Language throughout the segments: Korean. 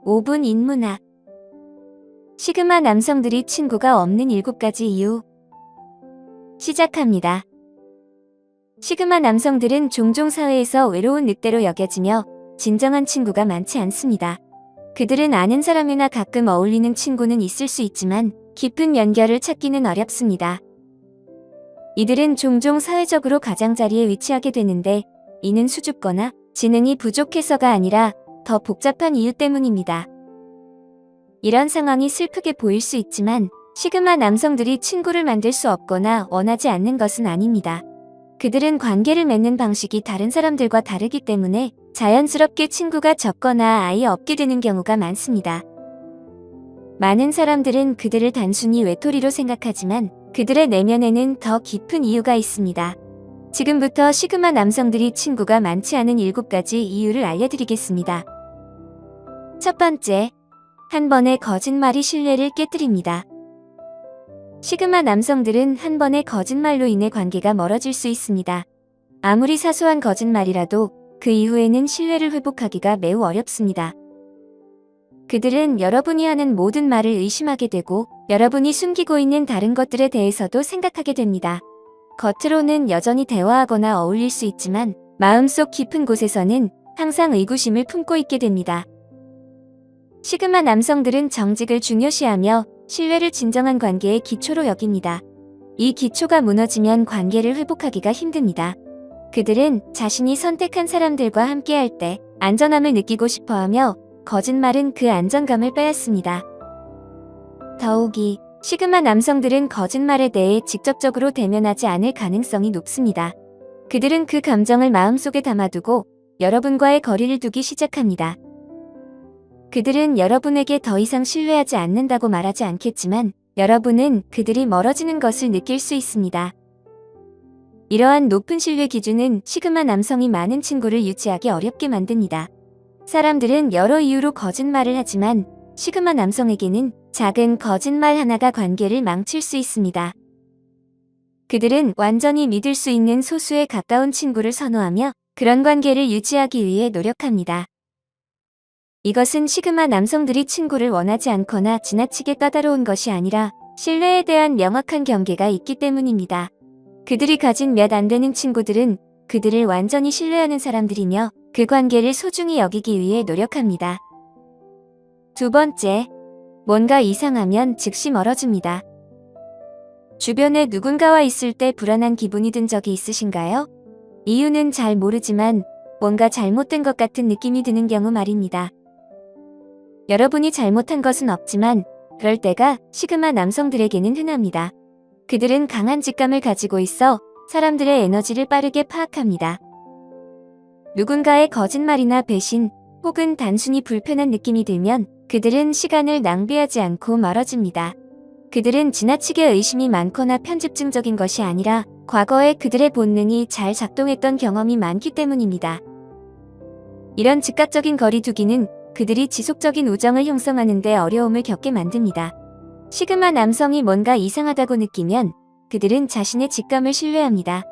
5분 인문학. 시그마 남성들이 친구가 없는 7가지 이유. 시작합니다. 시그마 남성들은 종종 사회에서 외로운 늑대로 여겨지며 진정한 친구가 많지 않습니다. 그들은 아는 사람이나 가끔 어울리는 친구는 있을 수 있지만 깊은 연결을 찾기는 어렵습니다. 이들은 종종 사회적으로 가장자리에 위치하게 되는데 이는 수줍거나 지능이 부족해서가 아니라 더 복잡한 이유 때문입니다. 이런 상황이 슬프게 보일 수 있지만 시그마 남성들이 친구를 만들 수 없거나 원하지 않는 것은 아닙니다. 그들은 관계를 맺는 방식이 다른 사람들과 다르기 때문에 자연스럽게 친구가 적거나 아예 없게 되는 경우가 많습니다. 많은 사람들은 그들을 단순히 외톨이로 생각하지만 그들의 내면에는 더 깊은 이유가 있습니다. 지금부터 시그마 남성들이 친구가 많지 않은 7가지 이유를 알려드리겠습니다. 첫 번째, 한 번의 거짓말이 신뢰를 깨뜨립니다. 시그마 남성들은 한 번의 거짓말로 인해 관계가 멀어질 수 있습니다. 아무리 사소한 거짓말이라도 그 이후에는 신뢰를 회복하기가 매우 어렵습니다. 그들은 여러분이 하는 모든 말을 의심하게 되고 여러분이 숨기고 있는 다른 것들에 대해서도 생각하게 됩니다. 겉으로는 여전히 대화하거나 어울릴 수 있지만 마음속 깊은 곳에서는 항상 의구심을 품고 있게 됩니다. 시그마 남성들은 정직을 중요시하며 신뢰를 진정한 관계의 기초로 여깁니다. 이 기초가 무너지면 관계를 회복하기가 힘듭니다. 그들은 자신이 선택한 사람들과 함께할 때 안전함을 느끼고 싶어하며 거짓말은 그 안정감을 빼앗습니다. 더욱이 시그마 남성들은 거짓말에 대해 직접적으로 대면하지 않을 가능성이 높습니다. 그들은 그 감정을 마음속에 담아두고 여러분과의 거리를 두기 시작합니다. 그들은 여러분에게 더 이상 신뢰하지 않는다고 말하지 않겠지만 여러분은 그들이 멀어지는 것을 느낄 수 있습니다. 이러한 높은 신뢰 기준은 시그마 남성이 많은 친구를 유지하기 어렵게 만듭니다. 사람들은 여러 이유로 거짓말을 하지만 시그마 남성에게는 작은 거짓말 하나가 관계를 망칠 수 있습니다. 그들은 완전히 믿을 수 있는 소수에 가까운 친구를 선호하며 그런 관계를 유지하기 위해 노력합니다. 이것은 시그마 남성들이 친구를 원하지 않거나 지나치게 까다로운 것이 아니라 신뢰에 대한 명확한 경계가 있기 때문입니다. 그들이 가진 몇 안 되는 친구들은 그들을 완전히 신뢰하는 사람들이며 그 관계를 소중히 여기기 위해 노력합니다. 두 번째, 뭔가 이상하면 즉시 멀어집니다. 주변에 누군가와 있을 때 불안한 기분이 든 적이 있으신가요? 이유는 잘 모르지만 뭔가 잘못된 것 같은 느낌이 드는 경우 말입니다. 여러분이 잘못한 것은 없지만 그럴 때가 시그마 남성들에게는 흔합니다. 그들은 강한 직감을 가지고 있어 사람들의 에너지를 빠르게 파악합니다. 누군가의 거짓말이나 배신 혹은 단순히 불편한 느낌이 들면 그들은 시간을 낭비하지 않고 멀어집니다. 그들은 지나치게 의심이 많거나 편집증적인 것이 아니라 과거에 그들의 본능이 잘 작동했던 경험이 많기 때문입니다. 이런 즉각적인 거리두기는 그들이 지속적인 우정을 형성하는 데 어려움을 겪게 만듭니다. 시그마 남성이 뭔가 이상하다고 느끼면 그들은 자신의 직감을 신뢰합니다.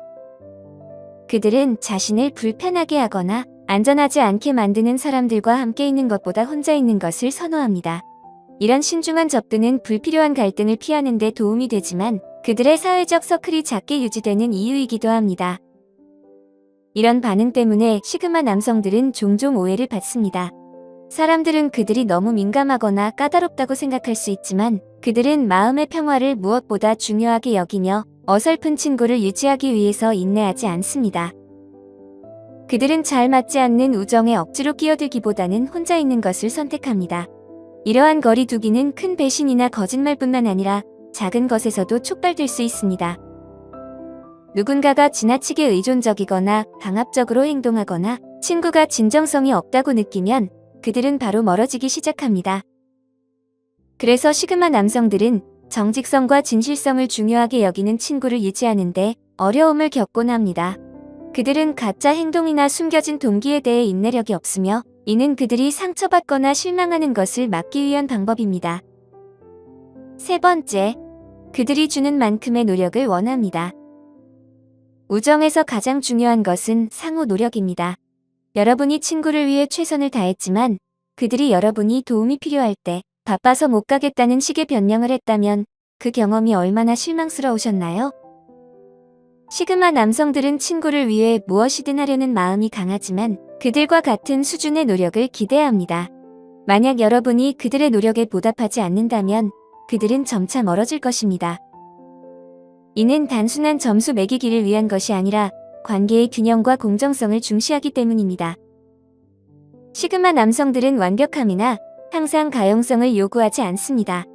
그들은 자신을 불편하게 하거나 안전하지 않게 만드는 사람들과 함께 있는 것보다 혼자 있는 것을 선호합니다. 이런 신중한 접근은 불필요한 갈등을 피하는 데 도움이 되지만 그들의 사회적 서클이 작게 유지되는 이유이기도 합니다. 이런 반응 때문에 시그마 남성들은 종종 오해를 받습니다. 사람들은 그들이 너무 민감하거나 까다롭다고 생각할 수 있지만 그들은 마음의 평화를 무엇보다 중요하게 여기며 어설픈 친구를 유지하기 위해서 인내하지 않습니다. 그들은 잘 맞지 않는 우정에 억지로 끼어들기보다는 혼자 있는 것을 선택합니다. 이러한 거리두기는 큰 배신이나 거짓말뿐만 아니라 작은 것에서도 촉발될 수 있습니다. 누군가가 지나치게 의존적이거나 강압적으로 행동하거나 친구가 진정성이 없다고 느끼면 그들은 바로 멀어지기 시작합니다. 그래서 시그마 남성들은 정직성과 진실성을 중요하게 여기는 친구를 유지하는데 어려움을 겪곤 합니다. 그들은 가짜 행동이나 숨겨진 동기에 대해 인내력이 없으며 이는 그들이 상처받거나 실망하는 것을 막기 위한 방법입니다. 세 번째, 그들이 주는 만큼의 노력을 원합니다. 우정에서 가장 중요한 것은 상호 노력입니다. 여러분이 친구를 위해 최선을 다했지만 그들이 여러분이 도움이 필요할 때 바빠서 못 가겠다는 식의 변명을 했다면 그 경험이 얼마나 실망스러우셨나요? 시그마 남성들은 친구를 위해 무엇이든 하려는 마음이 강하지만 그들과 같은 수준의 노력을 기대야 합니다. 만약 여러분이 그들의 노력에 보답하지 않는다면 그들은 점차 멀어질 것입니다. 이는 단순한 점수 매기기를 위한 것이 아니라 관계의 균형과 공정성을 중시하기 때문입니다. 시그마 남성들은 완벽함이나 항상 가용성을 요구하지 않습니다.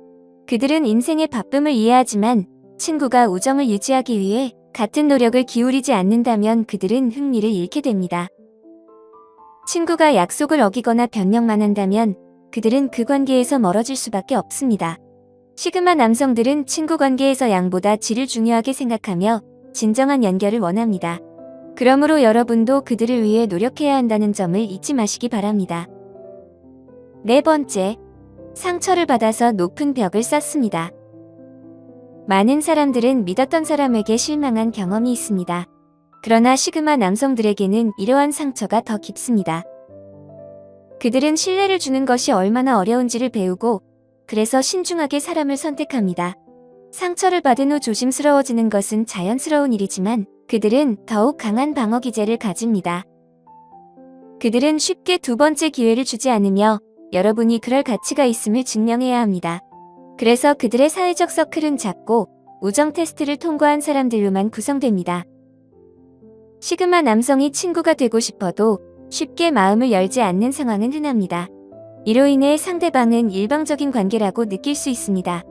그들은 인생의 바쁨을 이해하지만 친구가 우정을 유지하기 위해 같은 노력을 기울이지 않는다면 그들은 흥미를 잃게 됩니다. 친구가 약속을 어기거나 변명만 한다면 그들은 그 관계에서 멀어질 수밖에 없습니다. 시그마 남성들은 친구 관계에서 양보다 질을 중요하게 생각하며 진정한 연결을 원합니다. 그러므로 여러분도 그들을 위해 노력해야 한다는 점을 잊지 마시기 바랍니다. 네 번째, 상처를 받아서 높은 벽을 쌓습니다. 많은 사람들은 믿었던 사람에게 실망한 경험이 있습니다. 그러나 시그마 남성들에게는 이러한 상처가 더 깊습니다. 그들은 신뢰를 주는 것이 얼마나 어려운지를 배우고 그래서 신중하게 사람을 선택합니다. 상처를 받은 후 조심스러워지는 것은 자연스러운 일이지만 그들은 더욱 강한 방어 기제를 가집니다. 그들은 쉽게 두 번째 기회를 주지 않으며 여러분이 그럴 가치가 있음을 증명해야 합니다. 그래서 그들의 사회적 서클은 작고 우정 테스트를 통과한 사람들로만 구성됩니다. 시그마 남성이 친구가 되고 싶어도 쉽게 마음을 열지 않는 상황은 흔합니다. 이로 인해 상대방은 일방적인 관계라고 느낄 수 있습니다.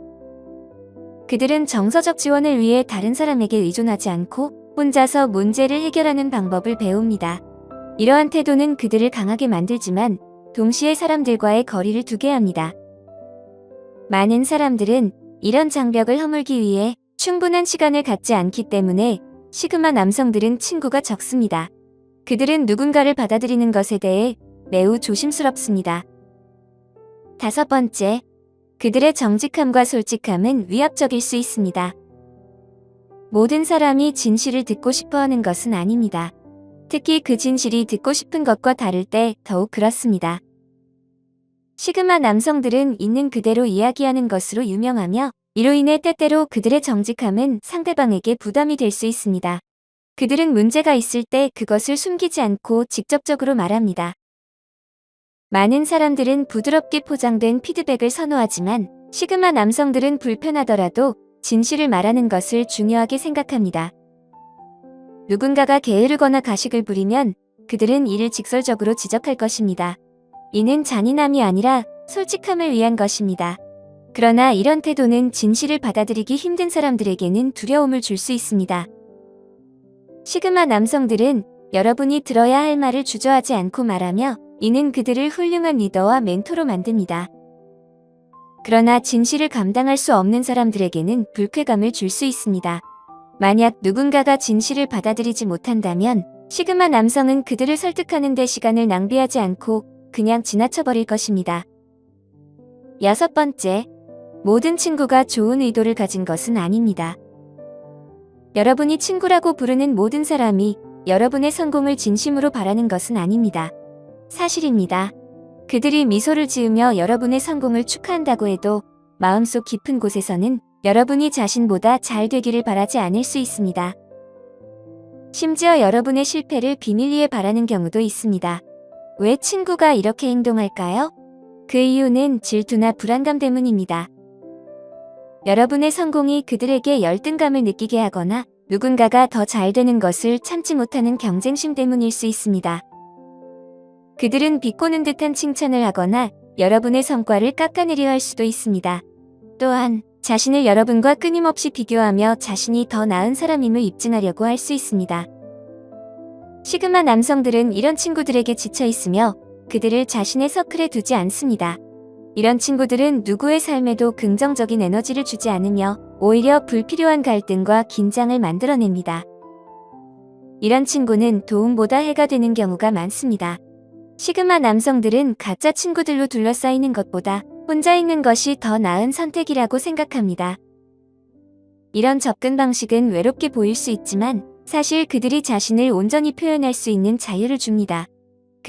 그들은 정서적 지원을 위해 다른 사람에게 의존하지 않고 혼자서 문제를 해결하는 방법을 배웁니다. 이러한 태도는 그들을 강하게 만들지만 동시에 사람들과의 거리를 두게 합니다. 많은 사람들은 이런 장벽을 허물기 위해 충분한 시간을 갖지 않기 때문에 시그마 남성들은 친구가 적습니다. 그들은 누군가를 받아들이는 것에 대해 매우 조심스럽습니다. 다섯 번째, 그들의 정직함과 솔직함은 위압적일 수 있습니다. 모든 사람이 진실을 듣고 싶어 하는 것은 아닙니다. 특히 그 진실이 듣고 싶은 것과 다를 때 더욱 그렇습니다. 시그마 남성들은 있는 그대로 이야기하는 것으로 유명하며 이로 인해 때때로 그들의 정직함은 상대방에게 부담이 될 수 있습니다. 그들은 문제가 있을 때 그것을 숨기지 않고 직접적으로 말합니다. 많은 사람들은 부드럽게 포장된 피드백을 선호하지만 시그마 남성들은 불편하더라도 진실을 말하는 것을 중요하게 생각합니다. 누군가가 게으르거나 가식을 부리면 그들은 이를 직설적으로 지적할 것입니다. 이는 잔인함이 아니라 솔직함을 위한 것입니다. 그러나 이런 태도는 진실을 받아들이기 힘든 사람들에게는 두려움을 줄 수 있습니다. 시그마 남성들은 여러분이 들어야 할 말을 주저하지 않고 말하며 이는 그들을 훌륭한 리더와 멘토로 만듭니다. 그러나 진실을 감당할 수 없는 사람들에게는 불쾌감을 줄 수 있습니다. 만약 누군가가 진실을 받아들이지 못한다면 시그마 남성은 그들을 설득하는 데 시간을 낭비하지 않고 그냥 지나쳐버릴 것입니다. 여섯 번째, 모든 친구가 좋은 의도를 가진 것은 아닙니다. 여러분이 친구라고 부르는 모든 사람이 여러분의 성공을 진심으로 바라는 것은 아닙니다. 사실입니다. 그들이 미소를 지으며 여러분의 성공을 축하한다고 해도 마음속 깊은 곳에서는 여러분이 자신보다 잘 되기를 바라지 않을 수 있습니다. 심지어 여러분의 실패를 비밀리에 바라는 경우도 있습니다. 왜 친구가 이렇게 행동할까요? 그 이유는 질투나 불안감 때문입니다. 여러분의 성공이 그들에게 열등감을 느끼게 하거나 누군가가 더 잘 되는 것을 참지 못하는 경쟁심 때문일 수 있습니다. 그들은 비꼬는 듯한 칭찬을 하거나 여러분의 성과를 깎아내려 할 수도 있습니다. 또한 자신을 여러분과 끊임없이 비교하며 자신이 더 나은 사람임을 입증하려고 할 수 있습니다. 시그마 남성들은 이런 친구들에게 지쳐 있으며 그들을 자신의 서클에 두지 않습니다. 이런 친구들은 누구의 삶에도 긍정적인 에너지를 주지 않으며 오히려 불필요한 갈등과 긴장을 만들어냅니다. 이런 친구는 도움보다 해가 되는 경우가 많습니다. 시그마 남성들은 가짜 친구들로 둘러싸이는 것보다 혼자 있는 것이 더 나은 선택이라고 생각합니다. 이런 접근 방식은 외롭게 보일 수 있지만 사실 그들이 자신을 온전히 표현할 수 있는 자유를 줍니다.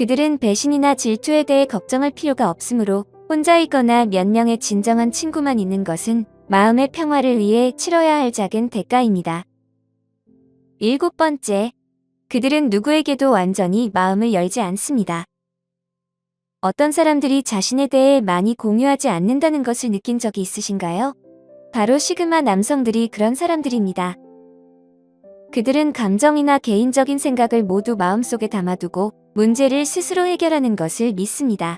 그들은 배신이나 질투에 대해 걱정할 필요가 없으므로 혼자이거나 몇 명의 진정한 친구만 있는 것은 마음의 평화를 위해 치러야 할 작은 대가입니다. 7번째, 그들은 누구에게도 완전히 마음을 열지 않습니다. 어떤 사람들이 자신에 대해 많이 공유하지 않는다는 것을 느낀 적이 있으신가요? 바로 시그마 남성들이 그런 사람들입니다. 그들은 감정이나 개인적인 생각을 모두 마음속에 담아두고 문제를 스스로 해결하는 것을 믿습니다.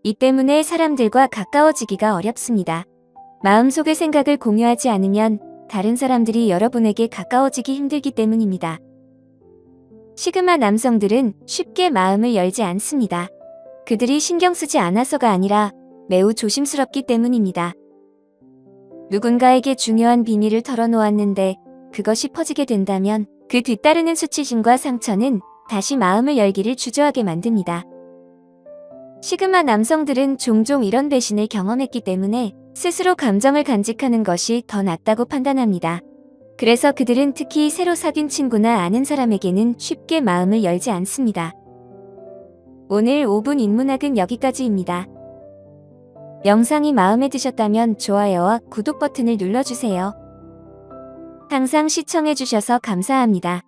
이 때문에 사람들과 가까워지기가 어렵습니다. 마음속의 생각을 공유하지 않으면 다른 사람들이 여러분에게 가까워지기 힘들기 때문입니다. 시그마 남성들은 쉽게 마음을 열지 않습니다. 그들이 신경 쓰지 않아서가 아니라 매우 조심스럽기 때문입니다. 누군가에게 중요한 비밀을 털어놓았는데 그것이 퍼지게 된다면 그 뒤따르는 수치심과 상처는 다시 마음을 열기를 주저하게 만듭니다. 시그마 남성들은 종종 이런 배신을 경험했기 때문에 스스로 감정을 간직하는 것이 더 낫다고 판단합니다. 그래서 그들은 특히 새로 사귄 친구나 아는 사람에게는 쉽게 마음을 열지 않습니다. 오늘 5분 인문학은 여기까지입니다. 영상이 마음에 드셨다면 좋아요와 구독 버튼을 눌러주세요. 항상 시청해주셔서 감사합니다.